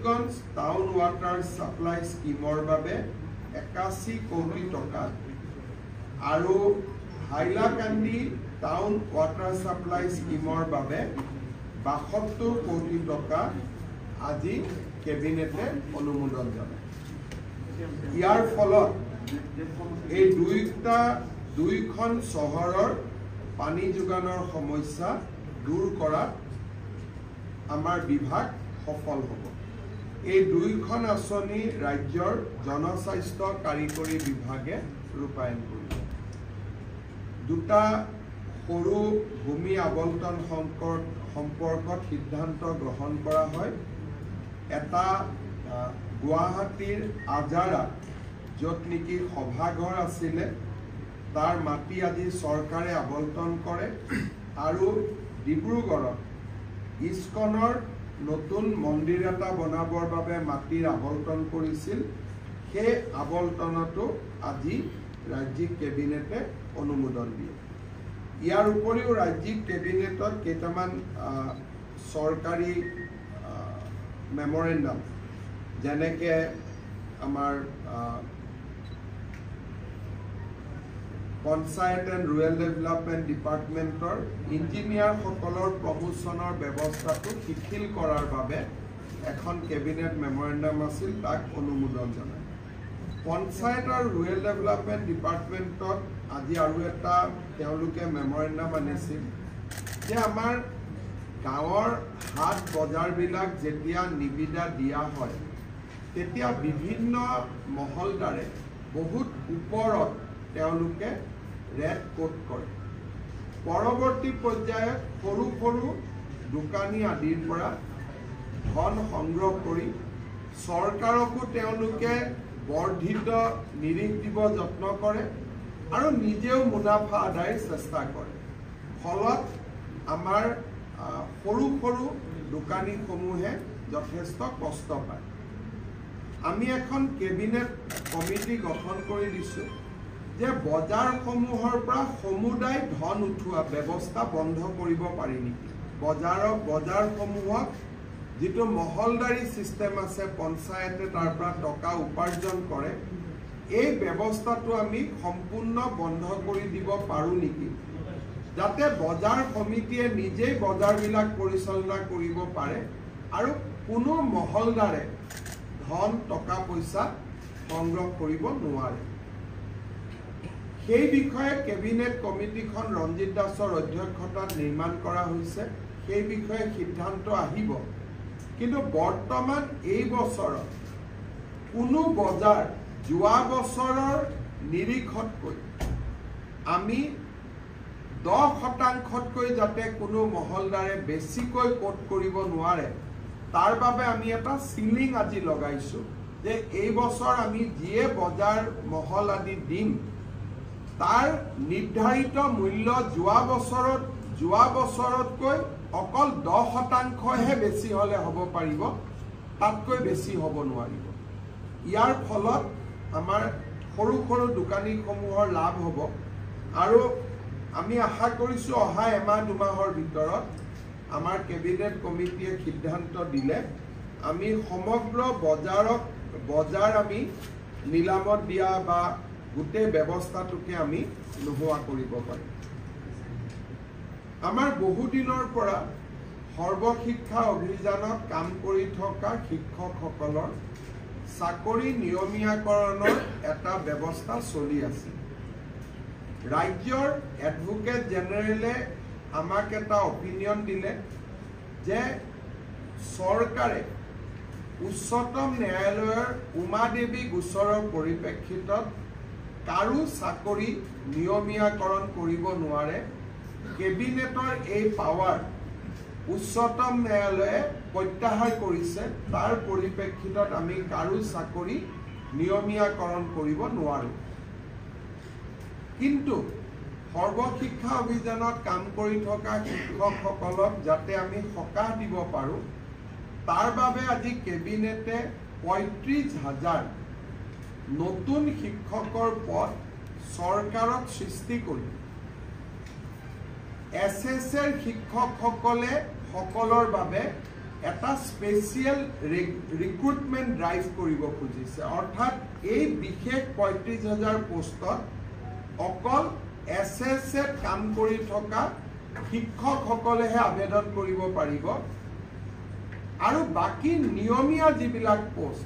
Karimganj town water supply স্কিমৰ বাবে 81 কোটি টকা আৰু হাইলাকান্দি টাউন ওয়াটাৰ সাপ্লাই স্কিমৰ বাবে 72 কোটি টকা আজি কেবিনেটে অনুমোদন জনায়। ইয়াৰ ফলত এই দুইখন চহৰৰ পানী যোগানৰ সমস্যা দূৰ কৰাত আমাৰ বিভাগ সফল হ'ব। এই দুইখন আঁচনি ৰাজ্যৰ জনস্বাস্থ্য কাৰিকৰী বিভাগে ৰূপায়ণ কৰিব। দুটা সৰু ভূমি আবণ্টন সম্পৰ্কত সিদ্ধান্ত গ্ৰহণ কৰা হয়। এটা গুৱাহাটীৰ আজাৰা য'ত নেকি সভাঘৰ আছিলে তাৰ মাটি আজি চৰকাৰে আবণ্টন কৰে আৰু ডিব্ৰুগড়ত ইস্কনৰ নতুন মন্দিৰ এটা বনাবৰ বাবে মাটিৰ আবণ্টন কৰিছিল। সেই আবণ্টনতো আজি ৰাজ্যিক কেবিনেটে অনুমোদন দিয়ে। ইয়াৰ উপৰিও ৰাজ্যিক কেবিনেটত কেইটামান চৰকাৰী মেমৰেণ্ডাম যেনেকে আমাৰ পঞ্চায়ত এণ্ড ৰুৰেল ডেভেলপমেণ্ট ডিপাৰ্টমেণ্টৰ ইঞ্জিনিয়াৰসকলৰ প্ৰমোচনৰ ব্যৱস্থাটো শিথিল কৰাৰ বাবে এখন কেবিনেট মেমৰেণ্ডাম আছিল, তাক অনুমোদন জনায়। পঞ্চায়ত আৰু ৰুৰেল ডেভেলপমেণ্ট ডিপাৰ্টমেণ্টত আজি আৰু এটা তেওঁলোকে মেমৰেণ্ডাম আনিছিল যে আমাৰ গাঁৱৰ হাট বজাৰবিলাক যেতিয়া নিবিদা দিয়া হয় তেতিয়া বিভিন্ন মহলদাৰে বহুত ওপৰত তেওঁলোকে ৰেট কোট কৰে। পৰৱৰ্তী পৰ্যায়ত সৰু সৰু দোকানী আদিৰ পৰা ধন সংগ্ৰহ কৰি চৰকাৰকো তেওঁলোকে বৰ্ধিত নিৰিখ দিব যত্ন কৰে আৰু নিজেও মুনাফা আদায়ৰ চেষ্টা কৰে। ফলত আমাৰ সৰু সৰু দোকানীসমূহে যথেষ্ট কষ্ট পায়। আমি এখন কেবিনেট কমিটি গঠন কৰি দিছোঁ যে বজাৰসমূহৰ পৰা সমুদায় ধন উঠোৱা ব্যৱস্থা বন্ধ কৰিব পাৰি নেকি। বজাৰসমূহত যিটো মহলদাৰী চিষ্টেম আছে, পঞ্চায়তে তাৰ পৰা টকা উপাৰ্জন কৰে, এই ব্যৱস্থাটো আমি সম্পূৰ্ণ বন্ধ কৰি দিব পাৰোঁ নেকি, যাতে বজাৰ সমিতিয়ে নিজেই বজাৰবিলাক পৰিচালনা কৰিব পাৰে আৰু কোনো মহলদাৰে ধন টকা পইচা সংগ্ৰহ কৰিব নোৱাৰে। সেই বিষয়ে কেবিনেট কমিটিখন ৰঞ্জিত দাসৰ অধ্যক্ষতাত নিৰ্মাণ কৰা হৈছে। সেই বিষয়ে সিদ্ধান্ত আহিব। কিন্তু বৰ্তমান এই বছৰত কোনো বজাৰ যোৱা বছৰৰ নিৰিখতকৈ আমি 10%তকৈ যাতে কোনো মহলদাৰে বেছিকৈ কোট কৰিব নোৱাৰে তাৰ বাবে আমি এটা সিলিং আজি লগাইছোঁ যে এই বছৰ আমি যিয়ে বজাৰ মহল আদি দিম তাৰ নিৰ্ধাৰিত মূল্য যোৱা বছৰতকৈ অকল 10%হে বেছি হ'লে হ'ব পাৰিব, তাতকৈ বেছি হ'ব নোৱাৰিব। ইয়াৰ ফলত আমাৰ সৰু সৰু দোকানীসমূহৰ লাভ হ'ব আৰু আমি আশা কৰিছোঁ অহা এমাহ দুমাহৰ ভিতৰত আমাৰ কেবিনেট কমিটিয়ে সিদ্ধান্ত দিলে আমি সমগ্ৰ বজাৰ আমি নিলামত দিয়া বা গোটেই ব্যৱস্থাটোকে আমি নোহোৱা কৰিব পাৰিম। আমাৰ বহুদিনৰ পৰা সৰ্বশিক্ষা অভিযানত কাম কৰি থকা শিক্ষকসকলৰ চাকৰি নিয়মীয়াকৰণৰ এটা ব্যৱস্থা চলি আছে। ৰাজ্যৰ এডভোকেট জেনেৰেলে আমাক এটা অপিনিয়ন দিলে যে চৰকাৰে উচ্চতম ন্যায়ালয়ৰ উমা দেৱী গোচৰৰ পৰিপ্ৰেক্ষিতত কাৰো চাকৰি নিয়মীয়াকৰণ কৰিব নোৱাৰে। কেবিনেটৰ এই পাৱাৰ উচ্চতম ন্যায়ালয়ে প্ৰত্যাহাৰ কৰিছে। তাৰ পৰিপ্ৰেক্ষিতত আমি কাৰো চাকৰি নিয়মীয়াকৰণ কৰিব নোৱাৰোঁ। কিন্তু সৰ্বশিক্ষা অভিযানত কাম কৰি থকা শিক্ষকসকলক যাতে আমি সকাহ দিব পাৰোঁ তাৰ বাবে আজি কেবিনেটে ৩৫,০০০ নতুন শিক্ষকৰ পদ চৰকাৰত সৃষ্টি কৰি SSR শিক্ষকসকলে সকলৰ বাবে এটা স্পেচিয়েল ৰিক্ৰুটমেণ্ট ড্ৰাইভ কৰিব খুজিছে অৰ্থাৎ এই বিশেষ ৩৫,০০০ পোষ্টত অকল SSA কাম কৰি থকা শিক্ষকসকলেহে আবেদন কৰিব পাৰিব আৰু বাকি নিয়মীয়া যিবিলাক পোষ্ট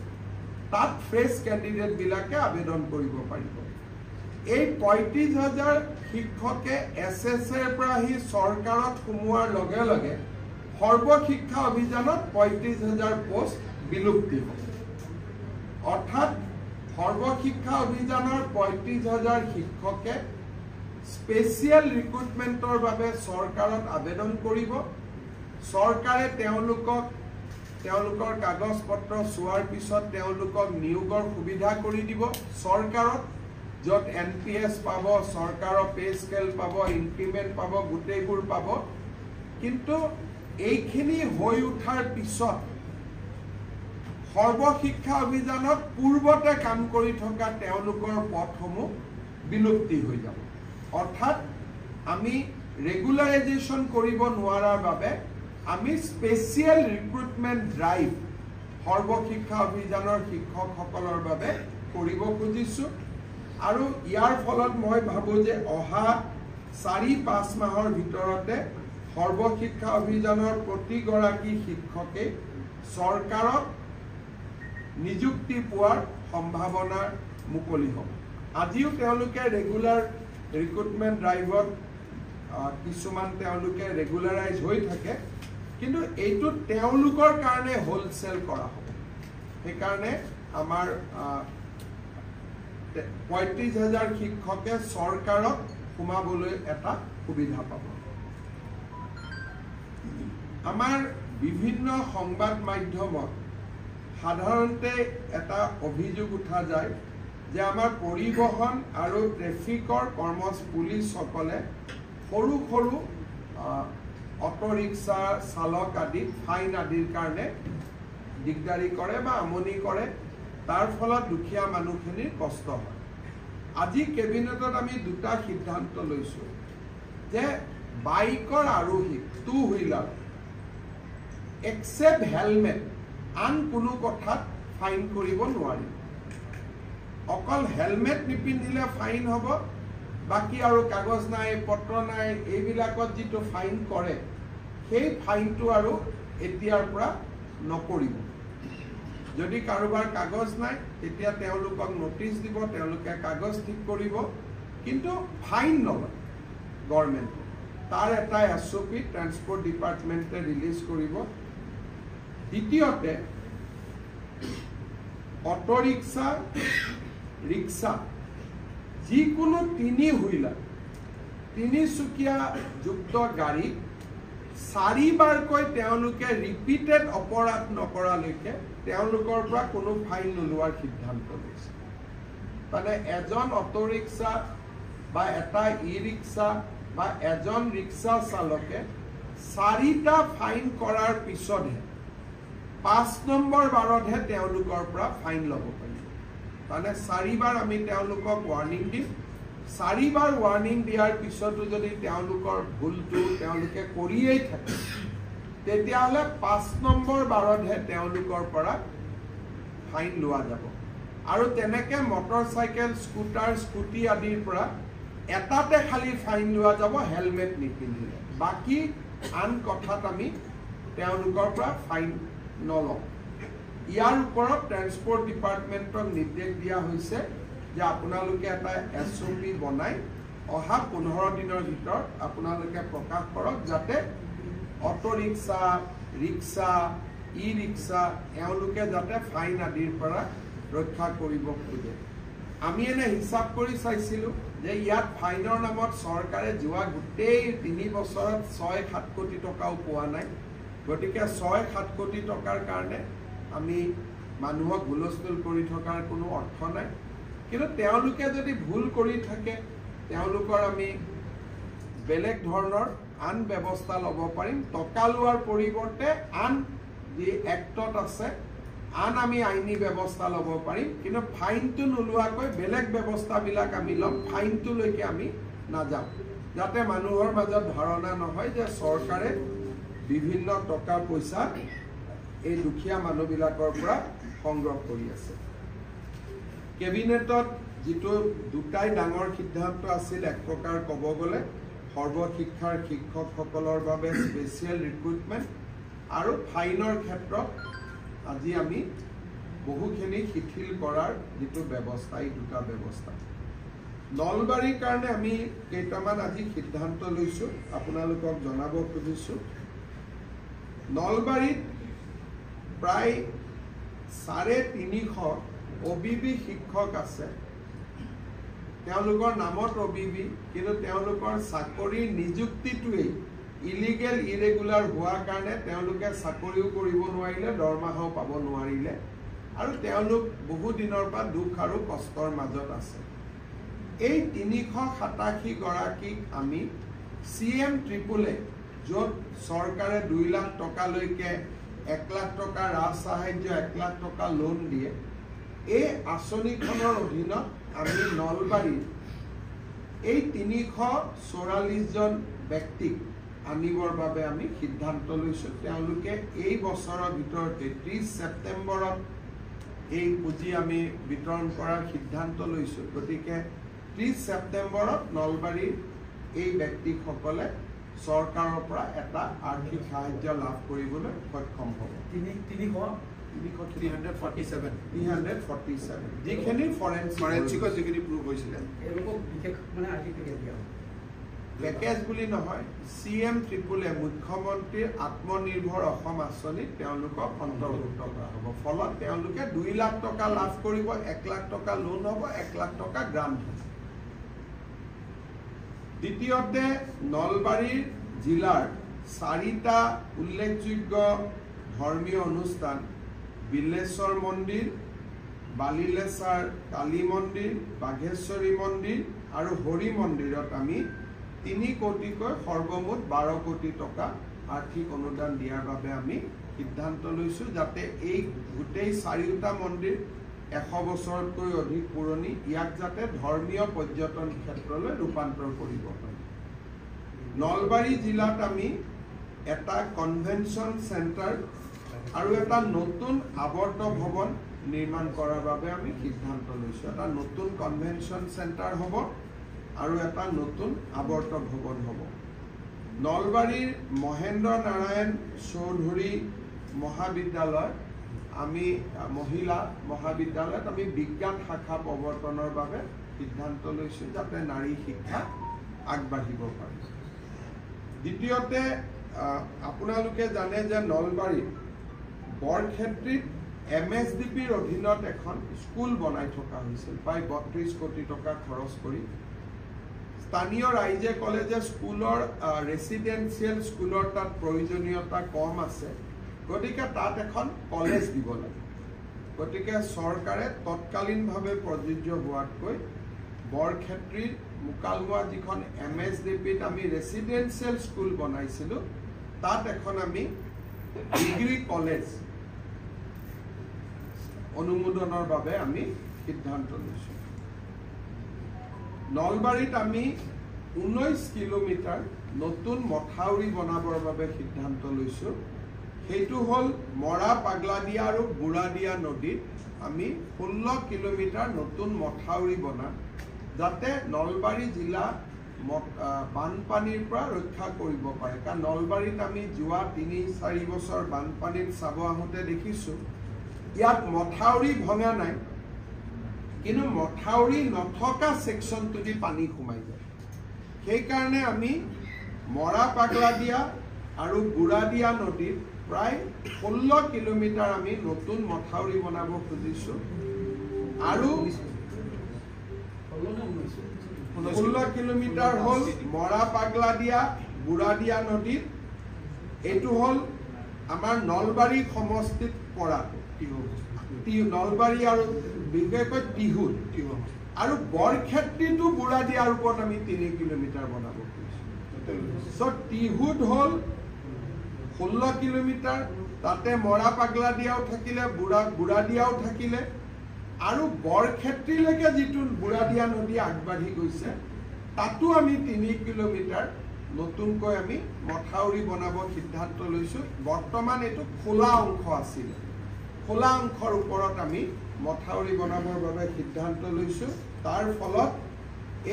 তাত ফ্ৰেছ কেণ্ডিডেট বিলাকে আবেদন কৰিব পাৰিব এই ৩৫,০০০ শিক্ষকে SSA ৰ পৰা আহি চৰকাৰত সোমোৱাৰ লগে লগে সৰ্বশিক্ষা অভিযানত ৩৫,০০০ পোষ্ট বিলুপ্তি হ'ব অৰ্থাৎ সৰ্বশিক্ষা অভিযানৰ ৩৫,০০০ শিক্ষকে স্পেচিয়েল ৰিক্ৰুটমেণ্টৰ বাবে চৰকাৰত আবেদন কৰিব চৰকাৰে তেওঁলোকৰ কাগজ পত্ৰ চোৱাৰ পিছত তেওঁলোকক নিয়োগৰ সুবিধা কৰি দিব চৰকাৰত য'ত NPS পাব চৰকাৰৰ পে স্কেল পাব ইনক্ৰিমেণ্ট পাব গোটেইবোৰ পাব কিন্তু এইখিনি হৈ উঠাৰ পিছত সৰ্বশিক্ষা অভিযানত পূৰ্বতে কাম কৰি থকা তেওঁলোকৰ পদসমূহ বিলুপ্তি হৈ যাব অৰ্থাৎ আমি ৰেগুলাৰাইজেশ্যন কৰিব নোৱাৰাৰ বাবে আমি স্পেচিয়েল ৰিক্ৰুটমেণ্ট ড্ৰাইভ সৰ্বশিক্ষা অভিযানৰ শিক্ষকসকলৰ বাবে কৰিব খুজিছোঁ আৰু ইয়াৰ ফলত মই ভাবোঁ যে অহা ৪-৫ মাহৰ ভিতৰতে সৰ্বশিক্ষা অভিযানৰ প্ৰতিগৰাকী শিক্ষকে চৰকাৰত নিযুক্তি পোৱাৰ সম্ভাৱনা মুকলি হ'ব আজিও তেওঁলোকে ৰেগুলাৰ ৰিক্ৰুটমেণ্ট ড্ৰাইভত কিছুমান তেওঁলোকে ৰেগুলাৰাইজ হৈ থাকে কিন্তু এইটো তেওঁলোকৰ কাৰণে হোলচেল কৰা হ'ব সেইকাৰণে আমাৰ ৩৫,০০০ শিক্ষকে চৰকাৰত সোমাবলৈ এটা সুবিধা পাব আমাৰ বিভিন্ন সংবাদ মাধ্যমত সাধাৰণতে এটা অভিযোগ উঠা যায় যে আমাৰ পৰিবহন আৰু ট্ৰেফিকৰ পুলিচসকলে সৰু সৰু অটো ৰিক্সা চালক আদি ফাইন আদিৰ কাৰণে দিগদাৰি কৰে বা আমনি কৰে তাৰ ফলত দুখীয়া মানুহখিনিৰ কষ্ট হয় আজি কেবিনেটত আমি দুটা সিদ্ধান্ত লৈছোঁ যে বাইকৰ আৰোহী টু হুইলাৰ এক্সেপ্ট হেলমেট আন কোনো কথাত ফাইন কৰিব নোৱাৰি অকল হেলমেট নিপিন্ধিলে ফাইন হ'ব বাকি আৰু কাগজ নাই পত্ৰ নাই এইবিলাকত যিটো ফাইন কৰে সেই ফাইনটো আৰু এতিয়াৰ পৰা নকৰিব যদি কাৰোবাৰ কাগজ নাই তেতিয়া তেওঁলোকক নোটিছ দিব তেওঁলোকে কাগজ ঠিক কৰিব কিন্তু ফাইন নলয় গভৰ্ণমেণ্টে তাৰ এটা SOP ট্ৰান্সপৰ্ট ডিপাৰ্টমেণ্টে ৰিলিজ কৰিব দ্বিতীয়তে অটো ৰিক্সা ৰিক্সা যিকোনো 3 হুইলাৰ 3 চকীয়া যুক্ত গাড়ী 4 বাৰকৈ তেওঁলোকে ৰিপিটেড অপৰাধ নকৰালৈকে তেওঁলোকৰ পৰা কোনো ফাইন নোলোৱাৰ সিদ্ধান্ত লৈছে মানে এজন অটো ৰিক্সা বা এটা ই-ৰিক্সা বা এজন ৰিক্সা চালকে 4টা ফাইন কৰাৰ পিছতহে 5 নম্বৰ বাৰতহে তেওঁলোকৰ পৰা ফাইন ল'ব পাৰিব মানে 4 বাৰ আমি তেওঁলোকক ৱাৰ্নিং দিম 4 বাৰ ৱাৰ্নিং দিয়াৰ পিছতো যদি তেওঁলোকৰ ভুলটো তেওঁলোকে কৰিয়েই থাকে তেতিয়াহ'লে 5 নম্বৰ বাৰতহে তেওঁলোকৰ পৰা ফাইন লোৱা যাব আৰু তেনেকে মটৰচাইকেল স্কুটাৰ স্কুটি আদিৰ পৰা এটাতে খালি ফাইন লোৱা যাব হেলমেট নিপিন্ধিলে বাকি আন কথাত আমি তেওঁলোকৰ পৰা ফাইন নলওঁ ইয়াৰ ওপৰত ট্ৰান্সপৰ্ট ডিপাৰ্টমেণ্টক নিৰ্দেশ দিয়া হৈছে যে আপোনালোকে এটা SOP বনাই অহা 15 দিনৰ ভিতৰত আপোনালোকে প্ৰকাশ কৰক যাতে অটো ৰিক্সা ৰিক্সা ই-ৰিক্সা এওঁলোকে যাতে ফাইন আদিৰ পৰা ৰক্ষা কৰিব খোজে আমি এনে হিচাপ কৰি চাইছিলোঁ যে ইয়াত ফাইনৰ নামত চৰকাৰে যোৱা গোটেই 3 বছৰত 6-7 কোটি টকাও পোৱা নাই গতিকে 6-7 কোটি টকাৰ কাৰণে আমি মানুহক হুলস্থুল কৰি থকাৰ কোনো অৰ্থ নাই কিন্তু তেওঁলোকে যদি ভুল কৰি থাকে তেওঁলোকৰ আমি বেলেগ ধৰণৰ আন ব্যৱস্থা ল'ব পাৰিম টকা লোৱাৰ পৰিৱৰ্তে আন যি এক্টত আছে আন আমি আইনী ব্যৱস্থা ল'ব পাৰিম কিন্তু ফাইনটো নোলোৱাকৈ বেলেগ ব্যৱস্থাবিলাক আমি ল'ম ফাইনটোলৈকে আমি নাযাওঁ যাতে মানুহৰ মাজত ধাৰণা নহয় যে চৰকাৰে বিভিন্ন টকা পইচা এই দুখীয়া মানুহবিলাকৰ পৰা সংগ্ৰহ কৰি আছে কেবিনেটত যেটো দুটাই ডাঙৰ সিদ্ধান্ত আছিল এক প্ৰকাৰ ক'ব গ'লে সৰ্বশিক্ষাৰ শিক্ষকসকলৰ বাবে স্পেচিয়েল ৰিক্ৰুটমেণ্ট আৰু ফাইনৰ ক্ষেত্ৰত আজি আমি বহুখিনি শিথিল কৰাৰ যেটো ব্যৱস্থা এই দুটা ব্যৱস্থা নলবাৰীৰ কাৰণে আমি কেইটামান আজি সিদ্ধান্ত লৈছো আপোনালোকক জনাব খুজিছো নলবাৰীত প্ৰায় 350 অবিবি শিক্ষক আছে তেওঁলোকৰ নামত অবিবি কিন্তু তেওঁলোকৰ চাকৰি নিযুক্তিটোই ইলিগেল ইৰেগুলাৰ হোৱাৰ কাৰণে তেওঁলোকে চাকৰিও কৰিব নোৱাৰিলে দৰমহাও পাব নোৱাৰিলে আৰু তেওঁলোক বহু দিনৰ পৰা দুখ আৰু কষ্টৰ মাজত আছে এই 387 গৰাকীক আমি CM ট্ৰিপলে য'ত চৰকাৰে 2 লাখ টকালৈকে 1 লাখ টকা ৰাজ সাহায্য 1 লাখ টকা লোন দিয়ে এই আঁচনিখনৰ অধীনত আমি নলবাৰীৰ এই 344 জন ব্যক্তিক আনিবৰ বাবে আমি সিদ্ধান্ত লৈছো তেওঁলোকে এই বছৰৰ ভিতৰতে 30 ছেপ্টেম্বৰত এই পুঁজি আমি বিতৰণ কৰাৰ সিদ্ধান্ত লৈছো গতিকে 30 ছেপ্টেম্বৰত নলবাৰীৰ এই ব্যক্তিসকলে চৰকাৰৰ পৰা এটা আৰ্থিক সাহায্য লাভ কৰিবলৈ সক্ষম হ'ব 347 যিখিনি ফৰেনচিকৰ যিখিনি প্ৰুভ হৈছিলে পেকেজ বুলি নহয় CM ট্ৰিপলে মুখ্যমন্ত্ৰীৰ আত্মনিৰ্ভৰ অসম আঁচনিত তেওঁলোকক অন্তৰ্ভুক্ত কৰা হ'ব ফলত তেওঁলোকে 2 লাখ টকা লাভ কৰিব 1 লাখ টকা লোন হ'ব 1 লাখ টকা গ্ৰান্ট হ'ব দ্বিতীয়তে নলবাৰীৰ জিলাৰ 4টা উল্লেখযোগ্য ধৰ্মীয় অনুষ্ঠান বিলেশ্বৰ মন্দিৰ বালিলেচাৰ কালী মন্দিৰ বাঘেশ্বৰী মন্দিৰ আৰু হৰি মন্দিৰত আমি 3 কোটিকৈ সৰ্বমুঠ 12 কোটি টকা আৰ্থিক অনুদান দিয়াৰ বাবে আমি সিদ্ধান্ত লৈছো যাতে এই গোটেই 4টা মন্দিৰ 100 বছৰতকৈ অধিক পুৰণি ইয়াক যাতে ধৰ্মীয় পৰ্যটন ক্ষেত্ৰলৈ ৰূপান্তৰ কৰিব পাৰি নলবাৰী জিলাত আমি এটা কনভেনশন সেন্টাৰ আৰু এটা নতুন আৱৰ্ত ভৱন নিৰ্মাণ কৰাৰ বাবে আমি সিদ্ধান্ত লৈছো এটা নতুন কনভেনশন সেন্টাৰ হ'ব আৰু এটা নতুন আৱৰ্ত ভৱন হ'ব নলবাৰীৰ মহেন্দ্ৰ নাৰায়ণ চৌধুৰী মহাবিদ্যালয় আমি মহিলা মহাবিদ্যালয়ত আমি বিজ্ঞান শাখা প্ৰৱৰ্তনৰ বাবে সিদ্ধান্ত লৈছো যাতে নাৰী শিক্ষা আগবাঢ়িব পাৰে দ্বিতীয়তে আপোনালোকে জানে যে নলবাৰীত বৰক্ষেত্ৰীত MSDPৰ অধীনত এখন স্কুল বনাই থকা হৈছিল প্ৰায় 32 কোটি টকা খৰচ কৰি স্থানীয় ৰাইজে কলে যে স্কুলৰ ৰেসিডেন্সিয়েল স্কুলৰ তাত প্ৰয়োজনীয়তা কম আছে গতিকে তাত এখন কলেজ দিব লাগে গতিকে চৰকাৰে তৎকালীনভাৱে প্ৰযোজ্য হোৱাতকৈ বৰক্ষেত্ৰীৰ মুকালমুৱা যিখন MSDPত আমি ৰেসিডেন্সিয়েল স্কুল বনাইছিলো তাত এখন আমি ডিগ্ৰী কলেজ অনুমোদনৰ বাবে আমি সিদ্ধান্ত লৈছো নলবাৰীত আমি 19 কিলোমিটাৰ নতুন মথাউৰি বনাবৰ বাবে সিদ্ধান্ত লৈছো সেইটো হল মৰা পাগলাদিয়া আৰু বুঢ়াদিয়া নদীত আমি 16 কিলোমিটাৰ নতুন মথাউৰি বনাম যাতে নলবাৰী জিলা বানপানীৰ পৰা ৰক্ষা কৰিব পাৰে কাৰণ নলবাৰীত আমি যোৱা 3-4 বছৰ বানপানীত চাব আহোঁতে দেখিছো ইয়াত মথাউৰি ভঙা নাই কিন্তু মথাউৰি নথকা সেকশনটো দি পানী সোমাই যায় সেই কাৰণে আমি মৰা পাগলাদিয়া আৰু বুঢ়াদিয়া নদীত প্ৰায় 16 কিলোমিটাৰ আমি নতুন মথাউৰি বনাব খুজিছো আৰু 16 কিলোমিটাৰ হল মৰা পাগলাদিয়া বুঢ়াদিয়া নদীত এইটো হল আমাৰ নলবাৰী সমষ্টিত পৰা নলবাৰী আৰু বিশেষকৈ টিহুত আৰু বৰক্ষেত্ৰীটো বুঢ়াদিয়াৰ ওপৰত আমি 3 কিলোমিটাৰ বনাব খুজিছো টিহুত হল 16 কিলোমিটাৰ তাতে মৰা পাগলাদিয়াও থাকিলে বুঢ়াদিয়াও থাকিলে আৰু বৰক্ষেত্ৰীলৈকে যেটো বুঢ়াদিয়া নদী আগবাঢ়ি গৈছে তাতো আমি 3 কিলোমিটাৰ নতুনকৈ আমি মথাউৰি বনাব সিদ্ধান্ত লৈছোঁ। বৰ্তমান এইটো খোলা অংশ আছিল, খোলা অংশৰ ওপৰত আমি মথাউৰি বনাবৰ বাবে সিদ্ধান্ত লৈছোঁ। তাৰ ফলত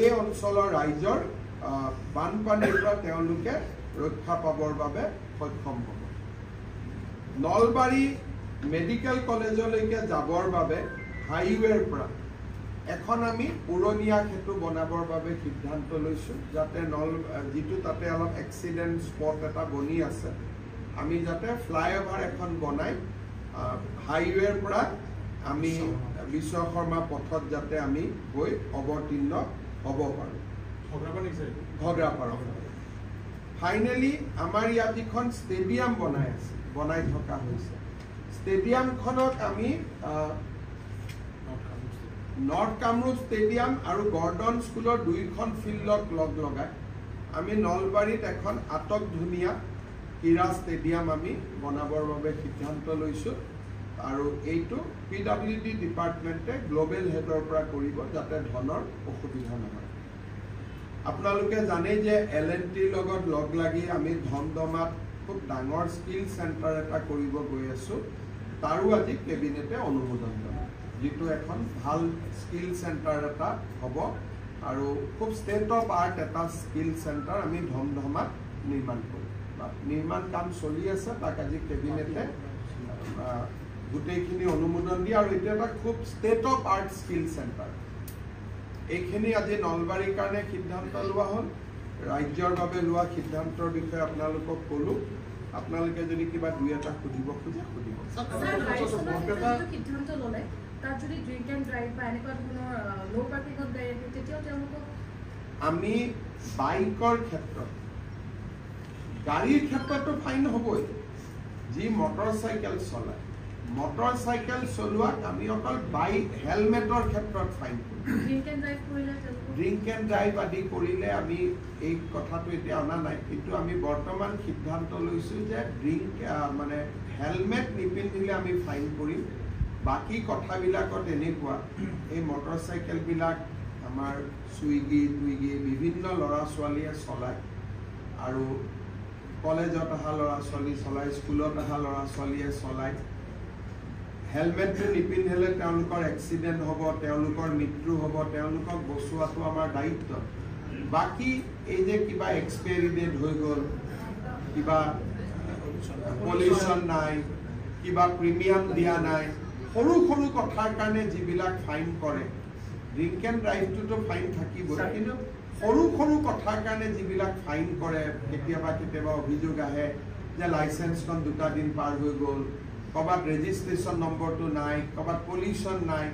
এই অঞ্চলৰ ৰাইজৰ বানপানীৰ পৰা তেওঁলোকে ৰক্ষা পাবৰ বাবে সক্ষম হ'ব। নলবাৰী মেডিকেল কলেজলৈকে যাবৰ বাবে হাইৱেৰ পৰা এখন আমি পুৰণীয়া সেতু বনাবৰ বাবে সিদ্ধান্ত লৈছোঁ, যাতে যিটো তাতে অলপ এক্সিডেণ্ট স্পট এটা বনি আছে, আমি যাতে ফ্লাইঅভাৰ এখন বনাই হাইৱেৰ পৰা আমি বিশ্ব শৰ্মা পথত যাতে আমি গৈ অৱতীৰ্ণ হ'ব পাৰোঁ। ঘগ্ৰাপাৰা ফাইনেলি আমাৰ ইয়াত যিখন ষ্টেডিয়াম বনাই থকা হৈছে, ষ্টেডিয়ামখনক আমি নৰ্থ কামৰূপ ষ্টেডিয়াম আৰু গৰ্ডন স্কুলৰ দুইখন ফিল্ডক লগাই আমি নলবাৰীত এখন আটকধুনীয়া ক্ৰীড়া ষ্টেডিয়াম আমি বনাবৰ বাবে সিদ্ধান্ত লৈছোঁ। আৰু এইটো PWD ডিপাৰ্টমেণ্টে গ্ল'বেল হেডৰ পৰা কৰিব, যাতে ধনৰ অসুবিধা নহয়। আপোনালোকে জানে যে L&Tৰ লগত লগ লাগি আমি ধমধমাত খুব ডাঙৰ স্কিল চেণ্টাৰ এটা কৰিব গৈ আছোঁ। তাৰো আজি কেবিনেটে অনুমোদন জনায়, যিটো এখন ভাল স্কিল চেণ্টাৰ এটা হ'ব আৰু খুব ষ্টেট অফ আৰ্ট এটা স্কিল চেণ্টাৰ আমি ধমধমাত নিৰ্মাণ কৰিম। নিৰ্মাণ কাম চলি আছে, তাক আজি কেবিনেটে গোটেইখিনি অনুমোদন দিয়ে আৰু এইটো এটা খুব state of art skill centre. এইখিনি আজি নলবাৰীৰ কাৰণে সিদ্ধান্ত লোৱা হ'ল। ৰাজ্যৰ বাবে লোৱা সিদ্ধান্তৰ বিষয়ে আপোনালোকক ক'লোঁ। আপোনালোকে যদি কিবা দুই এটা সুধিব খোজে সুধিব। আমি বাইকৰ ক্ষেত্ৰত, গাড়ীৰ ক্ষেত্ৰতো ফাইন হ'বই। যি মটৰচাইকেল চলায়, মটৰচাইকেল চলোৱাক আমি অকল হেলমেটৰ ক্ষেত্ৰত ফাইন কৰিম। ড্ৰিংক এণ্ড ড্ৰাইভ আদি কৰিলে আমি এই কথাটো এতিয়া অনা নাই, কিন্তু আমি বৰ্তমান সিদ্ধান্ত লৈছোঁ যে হেলমেট নিপিন্ধিলে আমি ফাইন কৰিম। বাকী কথাবিলাকত এনেকুৱা, এই মটৰচাইকেলবিলাক আমাৰ চুইগি বিভিন্ন ল'ৰা ছোৱালীয়ে চলায় আৰু কলেজত অহা ল'ৰা ছোৱালী চলায়, স্কুলত অহা ল'ৰা ছোৱালীয়ে চলায়। হেলমেটটো নিপিন্ধিলে তেওঁলোকৰ এক্সিডেণ্ট হ'ব, তেওঁলোকৰ মৃত্যু হ'ব, তেওঁলোকক বচোৱাটো আমাৰ দায়িত্ব। বাকী এই যে কিবা এক্সপায়াৰী ডেট হৈ গ'ল, কিবা পলিউশ্যন নাই, কিবা প্ৰিমিয়াম দিয়া নাই, সৰু সৰু কথাৰ কাৰণে যিবিলাক ফাইন কৰে, ড্ৰিংক এণ্ড ড্ৰাইভটোতো ফাইন থাকিবই, কিন্তু সৰু সৰু কথাৰ কাৰণে যিবিলাক ফাইন কৰে, কেতিয়াবা অভিযোগ আহে যে লাইচেন্সখন 2 দিন পাৰ হৈ গ'ল, ক'ৰবাত ৰেজিষ্ট্ৰেশ্যন নম্বৰটো নাই, ক'ৰবাত পলিউশ্যন নাই,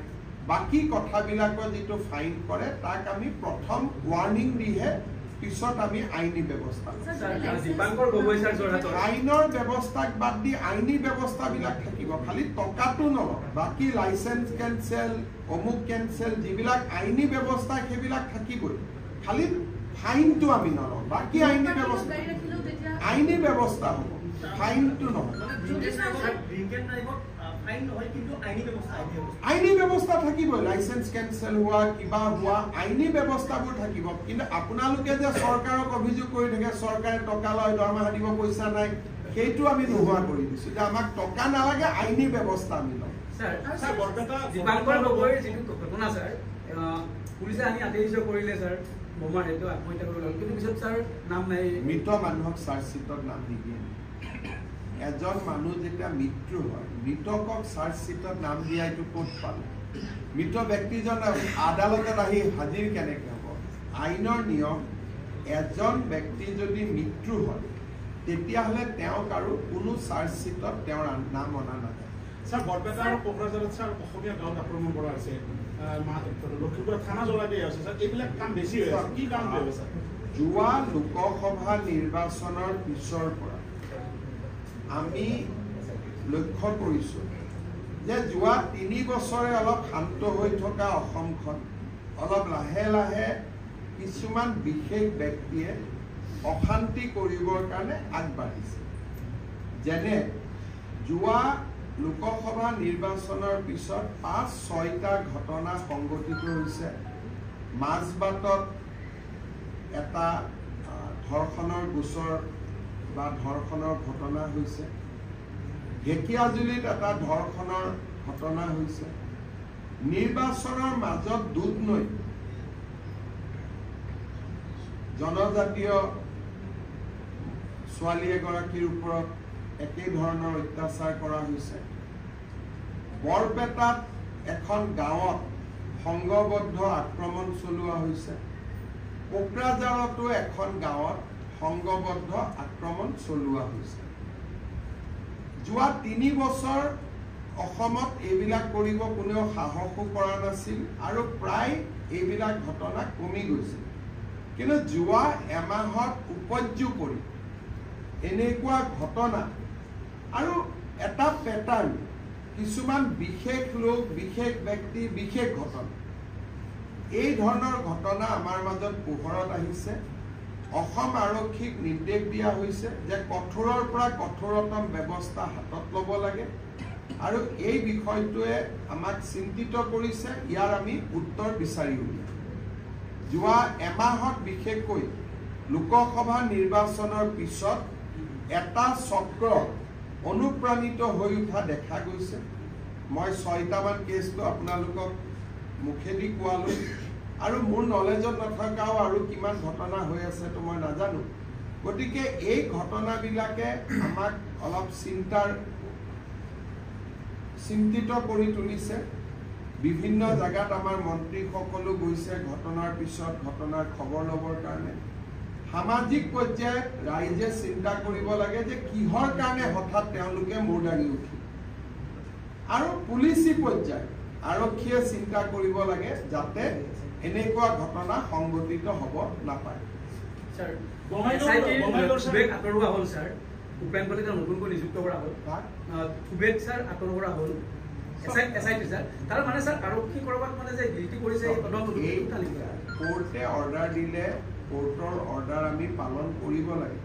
বাকী কথাবিলাকৰ যিটো ফাইন কৰে তাক আমি প্ৰথম ৱাৰ্ণিং দিহে পিছত আমি আইনী ব্যৱস্থা আইনৰ ব্যৱস্থাক বাদ দি আইনী ব্যৱস্থাবিলাক থাকিব। খালি টকাটো নলওঁ, বাকী লাইচেন্স কেঞ্চেল, অমুক কেঞ্চেল, যিবিলাক আইনী ব্যৱস্থা সেইবিলাক থাকিবই। খালি ফাইনটো আমি নলওঁ, বাকী আইনী ব্যৱস্থা হ'ব, ফাইনটো নহয়। আইনী ব্যৱস্থা থাকিবই, লাইচেন্স কেঞ্চেল হোৱা, কিবা হোৱা, আইনী ব্যৱস্থাবোৰ থাকিব। কিন্তু আপোনালোকে যে চৰকাৰক অভিযোগ কৰি থাকে চৰকাৰে টকা লয়, দৰমহা দিব, পইচা নাই, সেইটো আমি নোহোৱা কৰি দিছোঁ যে আমাক টকা নালাগে, আইনী ব্যৱস্থা আমি লওঁ। মৃত মানুহক চাৰ্জশ্বিটত নাম নিদিয়ে। এজন মানুহ যেতিয়া মৃত্যু হয়, মৃতকক চাৰ্জশ্বিটত নাম দিয়া এইটো ক'ত পালে? মৃত ব্যক্তিজন আদালতত আহি হাজিৰ কেনেকৈ হ'ব? আইনৰ নিয়ম, এজন ব্যক্তি যদি মৃত্যু হয় তেতিয়াহ'লে তেওঁক আৰু কোনো চাৰ্জশ্বিটত তেওঁৰ নাম অনা নাযায়। স্যাৰ বৰপেটা আৰু কোকৰাঝাৰত স্যাৰ অসমীয়া গাঁৱত আক্ৰমণ কৰা হৈছে, লখিমপুৰত থানা জ্বলাই দিয়া হৈছে, স্যাৰ এইবিলাক কাম বেছি হৈ আছে, কি কাম হৈ আছে? যোৱা লোকসভা নিৰ্বাচনৰ পিছৰ পৰা আমি লক্ষ্য কৰিছোঁ যে যোৱা 3 বছৰে অলপ শান্ত হৈ থকা অসমখন অলপ লাহে লাহে কিছুমান বিশেষ ব্যক্তিয়ে অশান্তি কৰিবৰ কাৰণে আগবাঢ়িছে। যেনে যোৱা লোকসভা নিৰ্বাচনৰ পিছত 5-6টা ঘটনা সংঘটিত হৈছে। মাজবাটত এটা ধৰ্ষণৰ গোচৰ বা ধৰ্ষণৰ ঘটনা হৈছে, ঢেকিয়াজুলিত এটা ধৰ্ষণৰ ঘটনা হৈছে, নিৰ্বাচনৰ মাজত দুধ নৈ জনজাতীয় ছোৱালী এগৰাকীৰ ওপৰত একেই ধৰণৰ অত্যাচাৰ কৰা হৈছে, বৰপেটাত এখন গাঁৱত সংঘবদ্ধ আক্ৰমণ চলোৱা হৈছে, কোকৰাঝাৰতো এখন গাঁৱত সংঘবদ্ধ আক্ৰমণ চলোৱা হৈছে। যোৱা 3 বছৰ অসমত এইবিলাক কৰিব কোনেও সাহসো কৰা নাছিল আৰু প্ৰায় এইবিলাক ঘটনা কমি গৈছিল। কিন্তু যোৱা এমাহত উপৰ্য কৰি এনেকুৱা ঘটনা আৰু এটা পেটাৰ্ণ, কিছুমান বিশেষ লোক, বিশেষ ব্যক্তি, বিশেষ ঘটনা, এই ধৰণৰ ঘটনা আমাৰ মাজত পোহৰত আহিছে। অসম আৰক্ষীক নিৰ্দেশ দিয়া হৈছে যে কঠোৰৰ পৰা কঠোৰতম ব্যৱস্থা হাতত ল'ব লাগে আৰু এই বিষয়টোৱে আমাক চিন্তিত কৰিছে। ইয়াৰ আমি উত্তৰ বিচাৰি উলিয়াম। যোৱা এমাহত বিশেষকৈ লোকসভা নিৰ্বাচনৰ পিছত এটা চক্ৰ অনুপ্ৰাণিত হৈ উঠা দেখা গৈছে। মই 6টামান কেছটো আপোনালোকক মুখেদি কোৱালো আৰু মোৰ নলেজত নথকাও আৰু কিমান ঘটনা হৈ আছে তো মই নাজানো। গতিকে এই ঘটনাবিলাকে আমাক অলপ চিন্তিত কৰি তুলিছে। বিভিন্ন জায়গাত আমাৰ মন্ত্ৰীসকলো গৈছে ঘটনাৰ পিছত ঘটনাৰ খবৰ ল'বৰ কাৰণে। সামাজিক পৰ্যায়ত ৰাইজে চিন্তা কৰিব লাগে যে কিহৰ কাৰণে হঠাৎ তেওঁলোকে মূৰ দাঙি উঠিল, আৰু পুলিচি পৰ্যায়ত আৰক্ষীয়ে চিন্তা কৰিব লাগে যাতে এনেকুৱা ঘটনা সংঘটিত হ'ব নাপায়। স্যাৰ বঙাইগাঁৱৰ আঁতৰোৱা হ'ল স্যাৰ, ভূপেন কলিতা নতুনকৈ নিযুক্ত কৰা হ'ল, ভূপেন স্যাৰ আঁতৰোৱা হ'ল SIT স্যাৰ। তাৰ মানে স্যাৰ আৰক্ষী কৰবাত মানে যে গিল্টি কৰিছে কোৰ্টে অৰ্ডাৰ দিলে কোৰ্টৰ অৰ্ডাৰ আমি পালন কৰিব লাগে,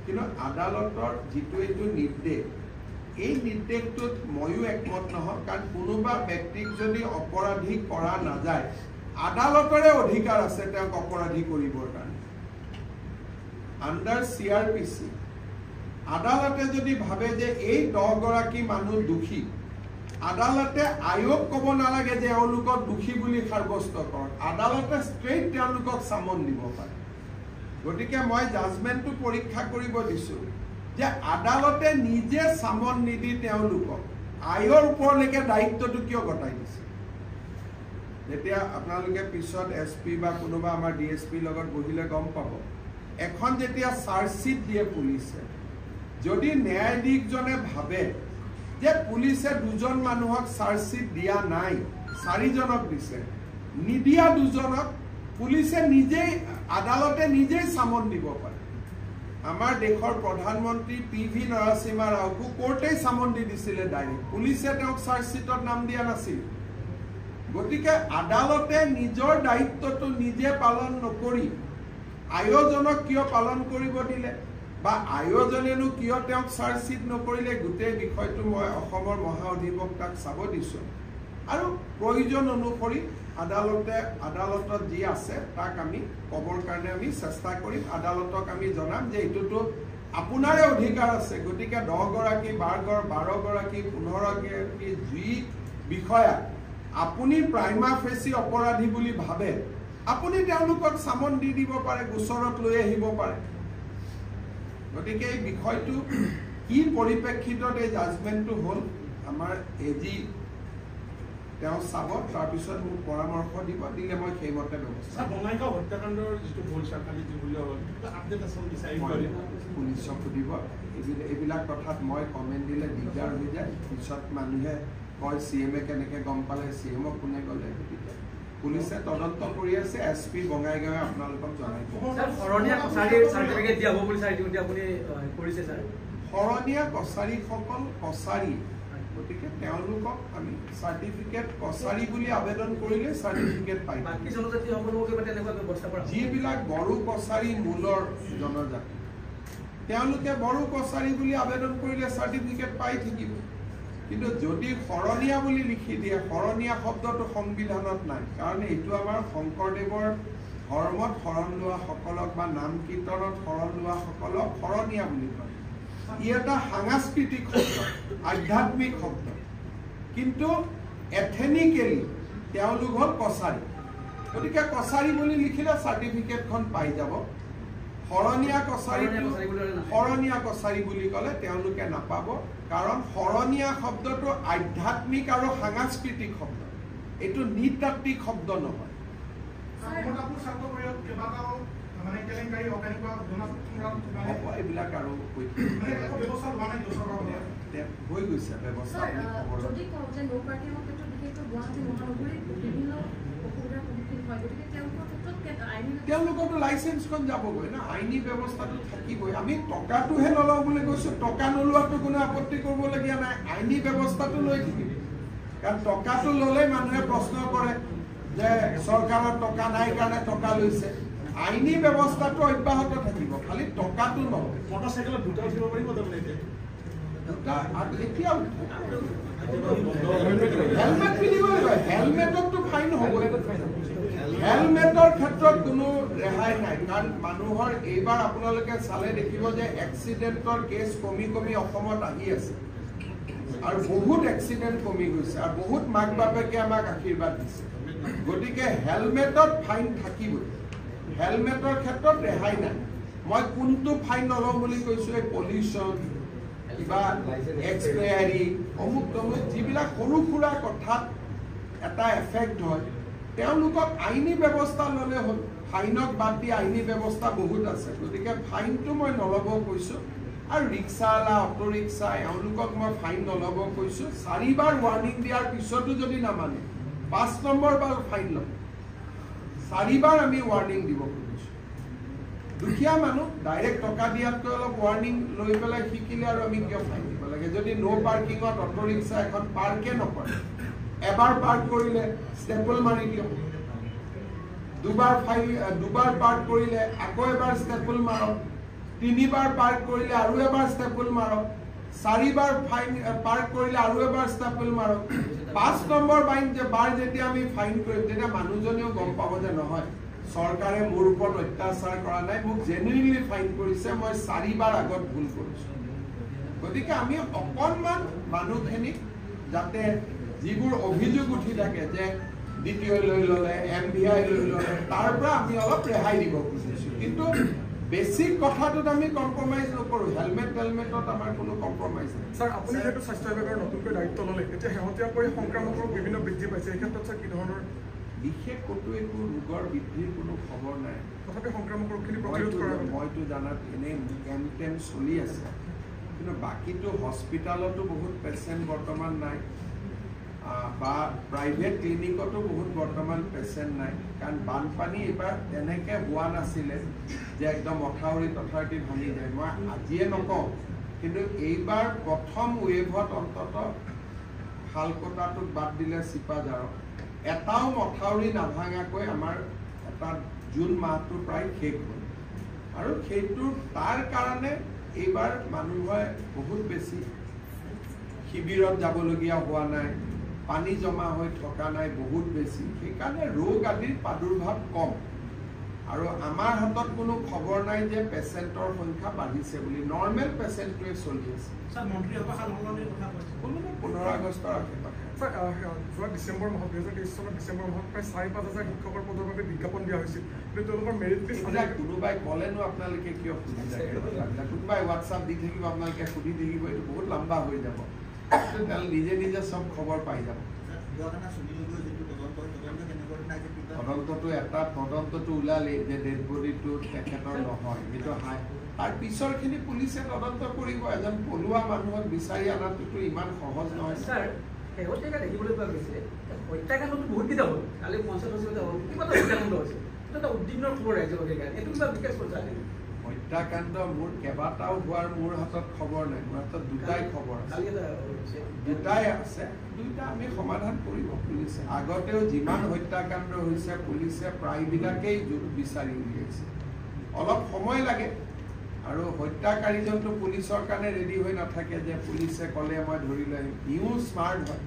কিন্তু আদালতৰ যিটো এইটো নিৰ্দেশ, এই নিৰ্দেশটোত ময়ো একমত নহয়। কাৰণ কোনোবা ব্যক্তিক যদি অপৰাধী কৰা নাযায়, আদালতৰে অধিকাৰ আছে তেওঁক অপৰাধী কৰিবৰ কাৰণে। আণ্ডাৰ CRPC আদালতে যদি ভাবে যে এই 10 গৰাকী মানুহ দোষী, আদালতে আয়োগ ক'ব নালাগে যে এওঁলোকক দোষী বুলি সাব্যস্ত কৰক, আদালতে ষ্ট্ৰেইট তেওঁলোকক চামন দিব পাৰে। গতিকে মই জাজমেণ্টটো পৰীক্ষা কৰিব দিছোঁ যে আদালতে নিজে চামন নিদি তেওঁলোকক আয়োগৰ ওপৰলৈকে দায়িত্বটো কিয় গতাই দিছে। যেতিয়া আপোনালোকে পিছত SP বা কোনোবা আমাৰ DSP লগত বহিলে গম পাব, এখন যেতিয়া চাৰ্জশ্বিট দিয়ে পুলিচে, যদি ন্যায়াধীশজনে ভাবে যে পুলিচে 2জন মানুহক চাৰ্জশ্বিট দিয়া নাই, 4জনক দিছে, নিদিয়া 2জনক পুলিচে নিজেই আদালতে নিজেই চামন দিব পাৰে। আমাৰ দেশৰ প্ৰধানমন্ত্ৰী PV নৰসিম্হা ৰাওকো কোৰ্টেই চামন দি দিছিলে ডাইৰেক্ট, পুলিচে তেওঁক চাৰ্জশ্বিটত নাম দিয়া নাছিল। গতিকে আদালতে নিজৰ দায়িত্বটো নিজে পালন নকৰি আয়োজনক কিয় পালন কৰিব দিলে, বা আয়োজনেনো কিয় তেওঁক চাৰ্জশ্বিট নকৰিলে, গোটেই বিষয়টো মই অসমৰ মহা অধিবক্তাক চাব দিছোঁ। আৰু প্ৰয়োজন অনুসৰি আদালতত যি আছে তাক আমি ক'বৰ কাৰণে আমি চেষ্টা কৰিম। আদালতক আমি জনাম যে এইটোতো আপোনাৰে অধিকাৰ আছে। গতিকে 10 গৰাকী 12 গৰাকী 15 গৰাকী যি বিষয়া আপুনি প্ৰাইমা ফেচি অপৰাধী বুলি ভাবে, আপুনি তেওঁলোকক চামন দি দিব পাৰে, গোচৰত লৈ আহিব পাৰে। গতিকে এই বিষয়টো কি পৰিপ্ৰেক্ষিতত এই জাজমেণ্টটো হ'ল, আমাৰ AG তেওঁ চাব, তাৰপিছত মোক পৰামৰ্শ দিব, দিলে মই সেইমতে ব্যৱস্থা। বঙাইগাঁও হত্যাকাণ্ডৰ যিটো ভুল চৰকাৰী যিবুলিয়া হ'ল আপডেট আছে বিচাৰি পুলিচক সুধিব। এইবিলাক কথাত মই কমেণ্ট দিলে দিগদাৰ হৈ যায়। পিছত মানুহে কয় CM কেনেকৈ গম পালে, CM কোনে ক'লে। গতিকে পুলিচে তদন্ত কৰি আছে। SP বঙাইগাঁৱে আপোনালোকক জনাই দিব। শৰণীয়া কছাৰীসকল কছাৰী, গতিকে তেওঁলোকক আমি চাৰ্টিফিকেট কছাৰী বুলি আবেদন কৰিলে চাৰ্টিফিকেট পাই। যিবিলাক বড়ো কছাৰী মূলৰ জনজাতি, তেওঁলোকে বড়ো কছাৰী বুলি আবেদন কৰিলে চাৰ্টিফিকেট পাই থাকিব। কিন্তু যদি শৰণীয়া বুলি লিখি দিয়ে, শৰণীয়া শব্দটো সংবিধানত নাই, কাৰণ এইটো আমাৰ শংকৰদেৱৰ ধৰ্মত শৰণ লোৱাসকলক বা নাম কীৰ্তনত শৰণ লোৱাসকলক শৰণীয়া বুলি কয়। ই এটা সাংস্কৃতিক শব্দ, আধ্যাত্মিক শব্দ, কিন্তু এথেনিকেলি তেওঁলোক হ'ল কছাৰী। গতিকে কছাৰী বুলি লিখিলে চাৰ্টিফিকেটখন পাই যাব। শৰণীয়া কছাৰী বুলি ক'লে তেওঁলোকে নাপাব, কাৰণ শৰণীয়া শব্দটো আধ্যাত্মিক আৰু সাংস্কৃতিক শব্দ, এইটো নৃতাত্ত্বিক শব্দ নহয়। এইবিলাক আৰু হৈ গৈছে ব্যৱস্থা। তেওঁলোকৰতো লাইচেন্সখন যাবগৈ না, আইনী ব্যৱস্থাটো থাকিবই। আমি টকাটোহে নলওঁ বুলি কৈছো, টকা নোলোৱাটো কোনো আপত্তি কৰিবলগীয়া নাই, আইনী ব্যৱস্থাটো লৈ থাকিব। কাৰণ টকাটো ল'লে মানুহে প্ৰশ্ন কৰে যে চৰকাৰৰ টকা নাই কাৰণে টকা লৈছে। আইনী ব্যৱস্থাটো অব্যাহত থাকিব, খালি টকাটো নহয়। মটৰচাইকেলত দুটা উঠিব পাৰিব তাৰমানে এতিয়াও হেলমেট পিন্ধিব লাগিব, হেলমেটতো ফাইন হ'ব। হেলমেটৰ ক্ষেত্ৰত কোনো ৰেহাই নাই, কাৰণ মানুহৰ এইবাৰ আপোনালোকে চালে দেখিব যে এক্সিডেণ্টৰ কেছ কমি কমি অসমত আহি আছে, আৰু বহুত এক্সিডেণ্ট কমি গৈছে, আৰু বহুত মাক বাপেকে আমাক আশীৰ্বাদ দিছে। গতিকে হেলমেটত ফাইন থাকিবই, হেলমেটৰ ক্ষেত্ৰত ৰেহাই নাই। মই কোনটো ফাইন নলওঁ বুলি কৈছো, এই পলিউশ্যন, কিবা এক্সপায়াৰী, অমুক তমুক যিবিলাক সৰু সুৰা কথাত এটা এফেক্ট হয়, তেওঁলোকক আইনী ব্যৱস্থা ল'লে হ'ল। ফাইনক বাদ দি আইনী ব্যৱস্থা বহুত আছে। গতিকে ফাইনটো মই নল'ব কৈছোঁ, আৰু ৰিক্সাৱালা, অটো ৰিক্সা, এওঁলোকক মই ফাইন নল'ব কৈছোঁ। 4বাৰ ৱাৰ্ণিং দিয়াৰ পিছতো যদি নামানে 5 নম্বৰ বাৰ ফাইন ল'ম। 4বাৰ আমি ৱাৰ্ণিং দিব খুজিছোঁ। দুখীয়া মানুহ ডাইৰেক্ট টকা দিয়াতকৈ অলপ ৱাৰ্ণিং লৈ পেলাই শিকিলে আৰু আমি কিয় ফাইন দিব লাগে? যদি ন' পাৰ্কিঙত অটো ৰিক্সা এখন পাৰ্কে নকৰে, এবাৰ পাৰ্ক কৰিলে ষ্টেপল মাৰি দিয়ক, দুবাৰ পাৰ্ক কৰিলে আকৌ এবাৰ ষ্টেপল মাৰক, 3বাৰ পাৰ্ক কৰিলে আৰু এবাৰ ষ্টেপল মাৰক, 4বাৰ পাৰ্ক কৰিলে আৰু এবাৰ ষ্টেপল মাৰক। 5 নম্বৰ বাৰ যেতিয়া আমি ফাইন কৰিম, তেতিয়া মানুহজনেও গম পাব যে নহয়, চৰকাৰে মোৰ ওপৰত অত্যাচাৰ কৰা নাই, মোক জেনুইনলি ফাইন কৰিছে, মই 4বাৰ আগত ভুল কৰিছোঁ। গতিকে আমি অকণমান মানুহখিনিক যাতে যিবোৰ অভিযোগ উঠি থাকে যে DTI লৈ ল'লে, MVI লৈ ল'লে, তাৰ পৰা আমি অলপ ৰেহাই দিব খুজিছোঁ। কিন্তু বেছিক কথাটোত আমি কম্প্ৰমাইজ নকৰোঁ। হেলমেটত আমাৰ কোনো কম্প্ৰমাইজ নাই। ছাৰ, আপুনি যিহেতু স্বাস্থ্য বিভাগৰ নতুনকৈ দায়িত্ব ল'লে, এতিয়া শেহতীয়াকৈ সংক্ৰামক ৰোগ বিভিন্ন বৃদ্ধি পাইছে, এই ক্ষেত্ৰত ছাৰ কি ধৰণৰ? বিশেষ ক'তো একো ৰোগৰ বৃদ্ধিৰ কোনো খবৰ নাই। তথাপি সংক্ৰামক ৰোগখিনি প্ৰতিৰোধ কৰা, মইতো জানাত এনেই কেম্প চলি আছে, কিন্তু বাকীটো হস্পিটেলতো বহুত পেচেণ্ট বৰ্তমান নাই, বা প্ৰাইভেট ক্লিনিকতো বহুত বৰ্তমান পেচেণ্ট নাই। কাৰণ বানপানী এইবাৰ তেনেকৈ হোৱা নাছিলে যে একদম মথাউৰি ভাঙি যায়। মই আজিয়ে নকওঁ, কিন্তু এইবাৰ প্ৰথম ৱেভত অন্ততঃ শালকটাটোক বাদ দিলে চিপাঝাৰক এটাও মথাউৰি নাভাঙাকৈ আমাৰ এটা জুন মাহটো প্ৰায় শেষ হ'ল। আৰু সেইটো তাৰ কাৰণে এইবাৰ মানুহে বহুত বেছি শিবিৰত যাবলগীয়া হোৱা নাই, পানী জমা হৈ থকা নাই বহুত বেছি, সেইকাৰণে ৰোগ আদিৰ প্ৰাদুৰ্ভাৱ কম। আৰু আমাৰ হাতত কোনো খবৰ নাই যে পেচেণ্টৰ সংখ্যা বাঢ়িছে বুলি, নৰ্মেল পেচেণ্টটোৱে চলি আছে। 15 আগষ্টৰ আশে-পাশে। ছাৰ, যোৱা ডিচেম্বৰ মাহত 2023 চনৰ ডিচেম্বৰ মাহত প্ৰায় 4-5 হাজাৰ শিক্ষকৰ পদৰ বাবে বিজ্ঞাপন দিয়া হৈছিল, কিন্তু তেওঁলোকৰ মেৰিট লিষ্ট কোনোবাই ক'লেনো আপোনালোকে কিয় সুধি থাকে? কোনোবাই হোৱাটছআপ দি থাকিব, আপোনালোকে সুধি থাকিব, এইটো বহুত লম্বা হৈ যাব। নিজে নিজে চব খবৰ পাই যাব। তদন্তটো ওলালেই যে ডেড বডিটো তেখেতৰ নহয়, সেইটো তাৰ পিছৰখিনি পুলিচে তদন্ত কৰিব। এজন পলুৱা মানুহক বিচাৰি অনাটোতো ইমান সহজ নহয়। শেহতীয়াকৈ দেখিবলৈ পোৱা গৈছে হত্যাকাণ্ডটো বহুতকেইটা হ'ল, কালি 50-60টা হ'ল, কিবা এটা হত্যাকাণ্ড হৈছে, এইটো এটা উদ্বিগ্নৰ খবৰ ৰাজ্যবাসীৰ কাৰণে। এইটো কিবা বিশেষ কথা নেকি? হত্যাকাণ্ড মোৰ কেইবাটাও হোৱাৰ মোৰ হাতত খবৰ নাই, মোৰ হাতত দুটাই খবৰ আছে, দুইটা আমি সমাধান কৰিব পুলিচে। আগতেও যিমান হত্যাকাণ্ড হৈছে পুলিচে প্ৰায়বিলাকেই বিচাৰি উলিয়াইছে। অলপ সময় লাগে, আৰু হত্যাকাৰীজনটো পুলিচৰ কাৰণে ৰেডি হৈ নাথাকে যে পুলিচে ক'লে মই ধৰি লৈ আহিম। ইও স্মাৰ্ট হয়,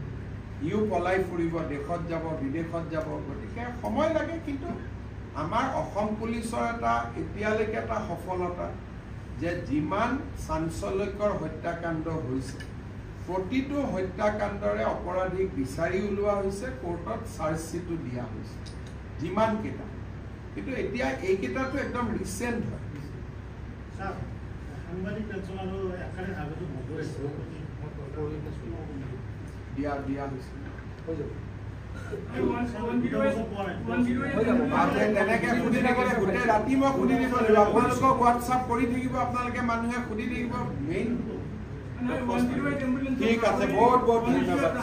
ইও পলাই ফুৰিব, দেশত যাব, বিদেশত যাব, গতিকে সময় লাগে। কিন্তু আমাৰ অসম পুলিচৰ এটা এতিয়ালৈকে এটা সফলতা যে যিমান চাঞ্চল্যকৰ হত্যাকাণ্ড হৈছে প্ৰতিটো হত্যাকাণ্ডৰে অপৰাধীক বিচাৰি উলিওৱা হৈছে কোৰ্টত চাৰ্জশ্বিটো দিয়া হৈছে যিমান কেইটা কিন্তু এতিয়া এইকেইটাটো একদম ৰিচেণ্ট হয় দিয়া হৈছে তেনেকে সুধি থাকিলে গোটেই ৰাতি মই সুধি দিব লাগিব আপোনালোকক হোৱাটছআপ কৰি থাকিব আপোনালোকে মানুহে সুধি থাকিব মেইন ঠিক আছে বহুত বহুত ধন্যবাদ